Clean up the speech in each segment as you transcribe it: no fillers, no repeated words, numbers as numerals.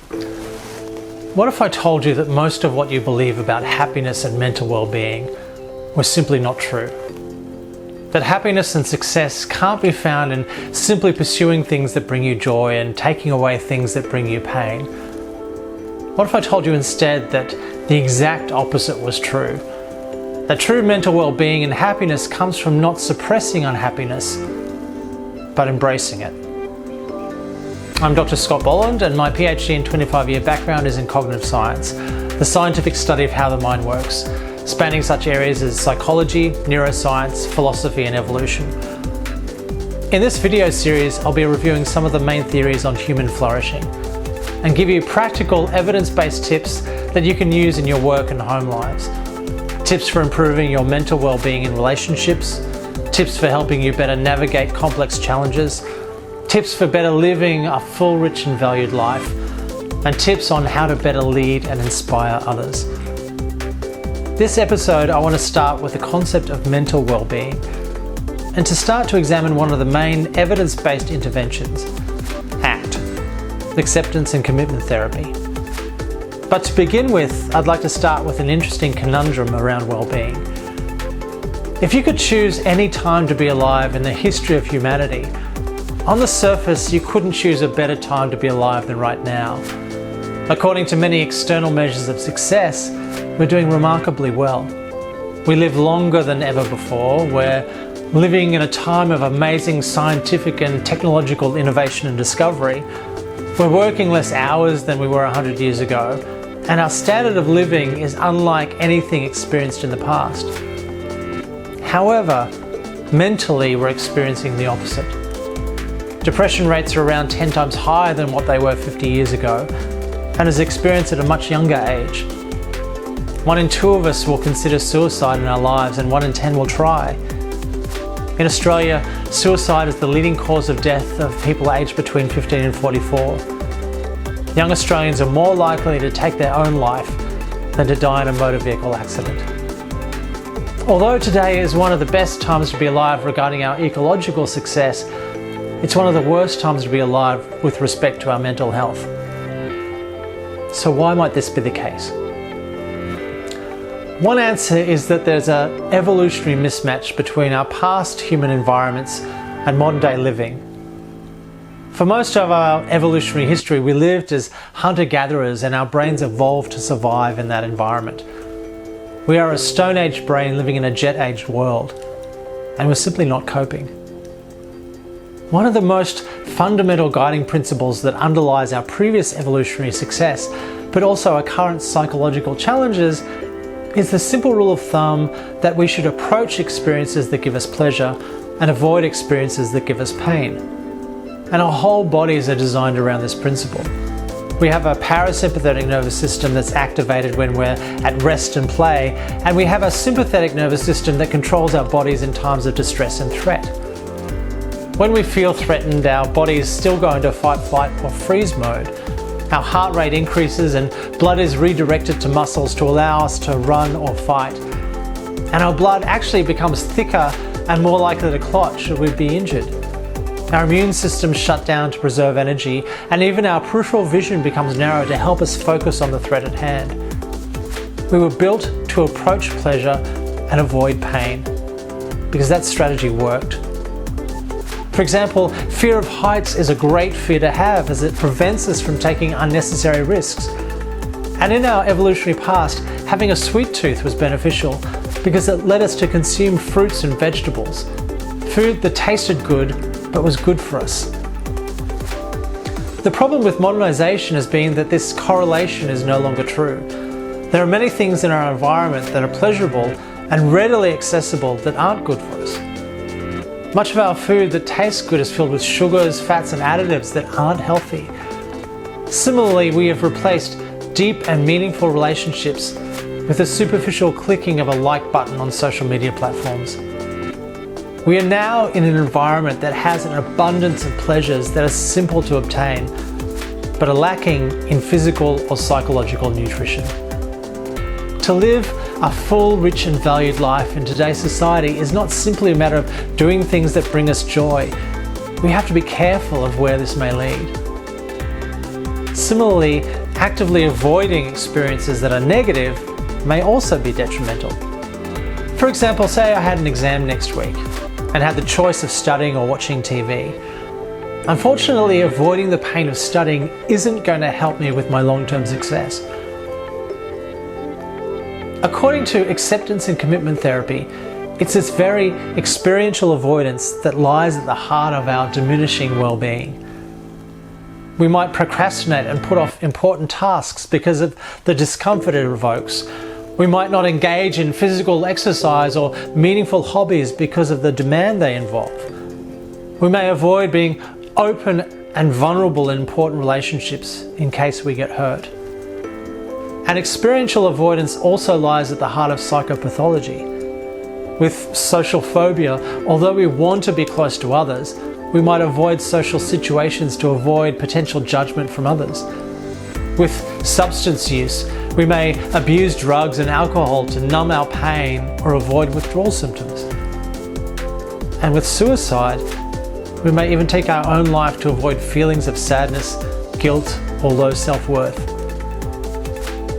What if I told you that most of what you believe about happiness and mental well-being was simply not true? That happiness and success can't be found in simply pursuing things that bring you joy and taking away things that bring you pain? What if I told you instead that the exact opposite was true? That true mental well-being and happiness comes from not suppressing unhappiness, but embracing it. I'm Dr. Scott Bolland, and my PhD and 25-year background is in cognitive science, the scientific study of how the mind works, spanning such areas as psychology, neuroscience, philosophy, and evolution. In this video series, I'll be reviewing some of the main theories on human flourishing and give you practical, evidence-based tips that you can use in your work and home lives. Tips for improving your mental well-being in relationships, tips for helping you better navigate complex challenges, tips for better living a full, rich and valued life, and tips on how to better lead and inspire others. This episode, I want to start with the concept of mental well-being, and to start to examine one of the main evidence-based interventions, ACT, acceptance and commitment therapy. But to begin with, I'd like to start with an interesting conundrum around well-being. If you could choose any time to be alive in the history of humanity, on the surface, you couldn't choose a better time to be alive than right now. According to many external measures of success, we're doing remarkably well. We live longer than ever before. We're living in a time of amazing scientific and technological innovation and discovery. We're working less hours than we were 100 years ago, and our standard of living is unlike anything experienced in the past. However, mentally, we're experiencing the opposite. Depression rates are around 10 times higher than what they were 50 years ago, and is experienced at a much younger age. 1 in 2 of us will consider suicide in our lives, and 1 in 10 will try. In Australia, suicide is the leading cause of death of people aged between 15 and 44. Young Australians are more likely to take their own life than to die in a motor vehicle accident. Although today is one of the best times to be alive regarding our ecological success, it's one of the worst times to be alive with respect to our mental health. So why might this be the case? One answer is that there's an evolutionary mismatch between our past human environments and modern day living. For most of our evolutionary history, we lived as hunter-gatherers, and our brains evolved to survive in that environment. We are a Stone Age brain living in a Jet-Age world, and we're simply not coping. One of the most fundamental guiding principles that underlies our previous evolutionary success, but also our current psychological challenges, is the simple rule of thumb that we should approach experiences that give us pleasure and avoid experiences that give us pain. And our whole bodies are designed around this principle. We have a parasympathetic nervous system that's activated when we're at rest and play, and we have a sympathetic nervous system that controls our bodies in times of distress and threat. When we feel threatened, our bodies still go into fight, flight, or freeze mode. Our heart rate increases and blood is redirected to muscles to allow us to run or fight. And our blood actually becomes thicker and more likely to clot should we be injured. Our immune system shut down to preserve energy, and even our peripheral vision becomes narrow to help us focus on the threat at hand. We were built to approach pleasure and avoid pain, because that strategy worked. For example, fear of heights is a great fear to have, as it prevents us from taking unnecessary risks. And in our evolutionary past, having a sweet tooth was beneficial because it led us to consume fruits and vegetables, food that tasted good but was good for us. The problem with modernization has been that this correlation is no longer true. There are many things in our environment that are pleasurable and readily accessible that aren't good for us. Much of our food that tastes good is filled with sugars, fats, and additives that aren't healthy. Similarly, we have replaced deep and meaningful relationships with the superficial clicking of a like button on social media platforms. We are now in an environment that has an abundance of pleasures that are simple to obtain, but are lacking in physical or psychological nutrition. To live a full, rich and valued life in today's society is not simply a matter of doing things that bring us joy. We have to be careful of where this may lead. Similarly, actively avoiding experiences that are negative may also be detrimental. For example, say I had an exam next week and had the choice of studying or watching TV. Unfortunately, avoiding the pain of studying isn't going to help me with my long-term success. According to acceptance and commitment therapy, it's this very experiential avoidance that lies at the heart of our diminishing well-being. We might procrastinate and put off important tasks because of the discomfort it evokes. We might not engage in physical exercise or meaningful hobbies because of the demand they involve. We may avoid being open and vulnerable in important relationships in case we get hurt. And experiential avoidance also lies at the heart of psychopathology. With social phobia, although we want to be close to others, we might avoid social situations to avoid potential judgment from others. With substance use, we may abuse drugs and alcohol to numb our pain or avoid withdrawal symptoms. And with suicide, we may even take our own life to avoid feelings of sadness, guilt, or low self-worth.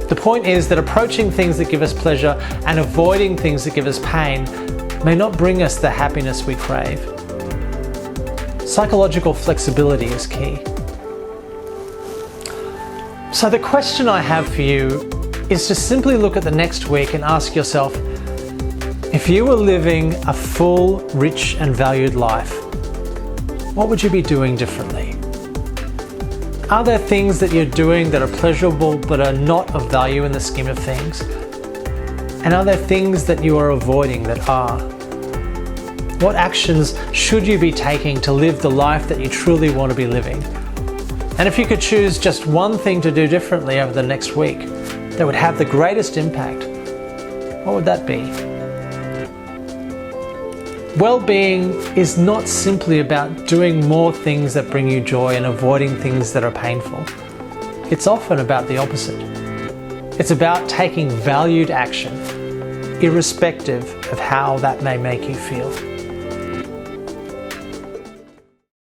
The point is that approaching things that give us pleasure and avoiding things that give us pain may not bring us the happiness we crave. Psychological flexibility is key. So the question I have for you is to simply look at the next week and ask yourself, if you were living a full, rich and valued life, what would you be doing differently? Are there things that you're doing that are pleasurable but are not of value in the scheme of things? And are there things that you are avoiding that are? What actions should you be taking to live the life that you truly want to be living? And if you could choose just one thing to do differently over the next week that would have the greatest impact, what would that be? Well-being is not simply about doing more things that bring you joy and avoiding things that are painful. It's often about the opposite. It's about taking valued action, irrespective of how that may make you feel.